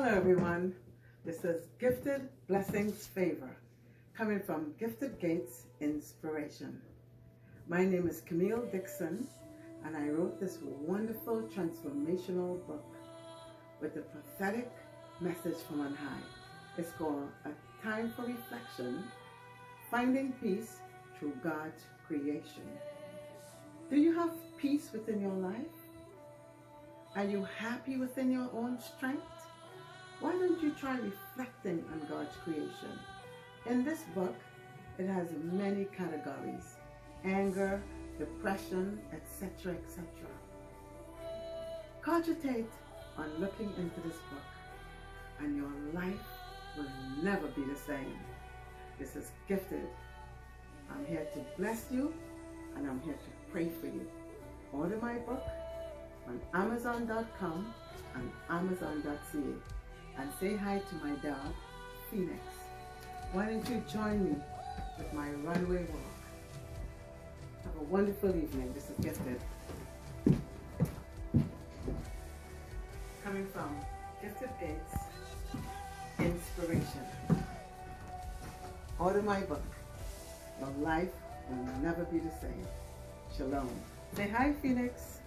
Hello everyone, this is Gifted Blessings Favor, coming from Gifted Gates Inspiration. My name is Camille Dixon, and I wrote this wonderful transformational book with a prophetic message from on high. It's called A Time for Reflection, Finding Peace Through God's Creation. Do you have peace within your life? Are you happy within your own strength? Why don't you try reflecting on God's creation? In this book, it has many categories: anger, depression, etc., etc. Cogitate on looking into this book, and your life will never be the same. This is Gifted. I'm here to bless you, and I'm here to pray for you. Order my book on Amazon.com and Amazon.ca. And say hi to my dog, Phoenix. Why don't you join me with my runway walk? Have a wonderful evening. This is Gifted. Coming from Gifted Gates Inspiration. Order my book. Your life will never be the same. Shalom. Say hi, Phoenix.